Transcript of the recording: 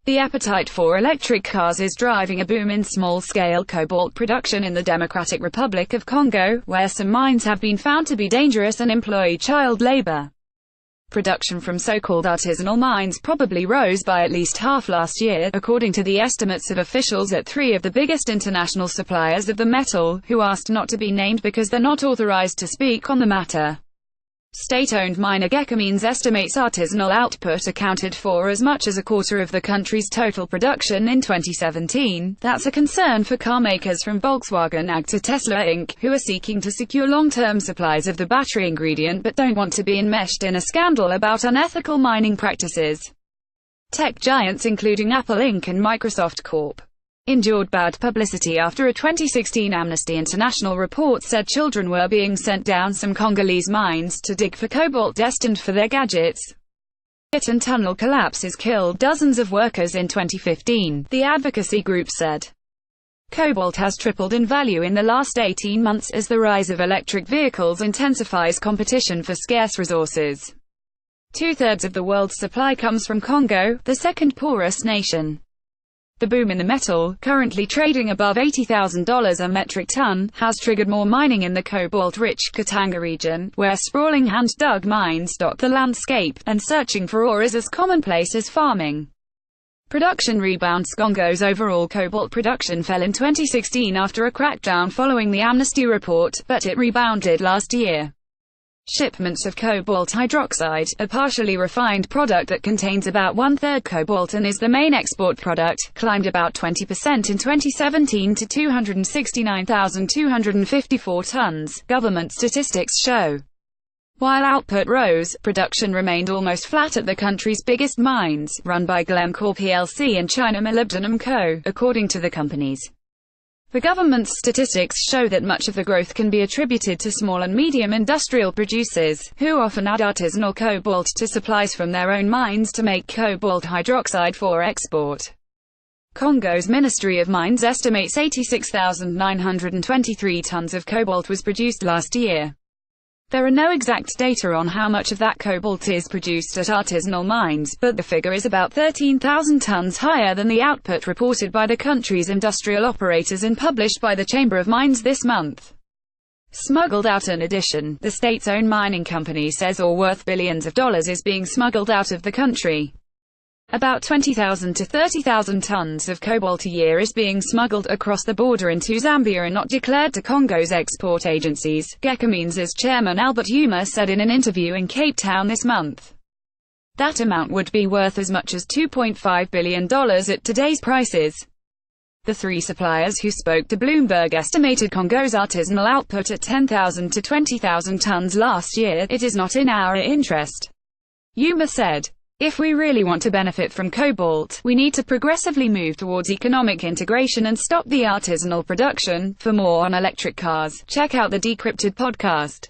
The appetite for electric cars is driving a boom in small-scale cobalt production in the Democratic Republic of Congo, where some mines have been found to be dangerous and employ child labor. Production from so-called artisanal mines probably rose by at least half last year, according to the estimates of officials at three of the biggest international suppliers of the metal, who asked not to be named because they're not authorized to speak on the matter. State-owned miner Gecamines estimates artisanal output accounted for as much as a quarter of the country's total production in 2017. That's a concern for carmakers from Volkswagen AG to Tesla Inc., who are seeking to secure long-term supplies of the battery ingredient but don't want to be enmeshed in a scandal about unethical mining practices. Tech giants including Apple Inc. and Microsoft Corp. endured bad publicity after a 2016 Amnesty International report said children were being sent down some Congolese mines to dig for cobalt destined for their gadgets. Pit and tunnel collapses killed dozens of workers in 2015, the advocacy group said. Cobalt has tripled in value in the last 18 months as the rise of electric vehicles intensifies competition for scarce resources. Two-thirds of the world's supply comes from Congo, the second poorest nation. The boom in the metal, currently trading above $80,000 a metric ton, has triggered more mining in the cobalt-rich Katanga region, where sprawling hand-dug mines dot the landscape, and searching for ore is as commonplace as farming. Production rebounds. Congo's overall cobalt production fell in 2016 after a crackdown following the Amnesty report, but it rebounded last year. Shipments of cobalt hydroxide, a partially refined product that contains about one-third cobalt and is the main export product, climbed about 20% in 2017 to 269,254 tons, government statistics show. While output rose, production remained almost flat at the country's biggest mines, run by Glencore plc and China Molybdenum Co., according to the companies. The government's statistics show that much of the growth can be attributed to small and medium industrial producers, who often add artisanal cobalt to supplies from their own mines to make cobalt hydroxide for export. Congo's Ministry of Mines estimates 86,923 tons of cobalt was produced last year. There are no exact data on how much of that cobalt is produced at artisanal mines, but the figure is about 13,000 tons higher than the output reported by the country's industrial operators and published by the Chamber of Mines this month. Smuggled out. In addition, the state's own mining company says ore worth billions of dollars is being smuggled out of the country. About 20,000 to 30,000 tons of cobalt a year is being smuggled across the border into Zambia and not declared to Congo's export agencies, Gecamines' chairman Albert Yuma said in an interview in Cape Town this month. That amount would be worth as much as $2.5 billion at today's prices. The three suppliers who spoke to Bloomberg estimated Congo's artisanal output at 10,000 to 20,000 tons last year. It is not in our interest, Yuma said. If we really want to benefit from cobalt, we need to progressively move towards economic integration and stop the artisanal production. For more on electric cars, check out the Decrypted podcast.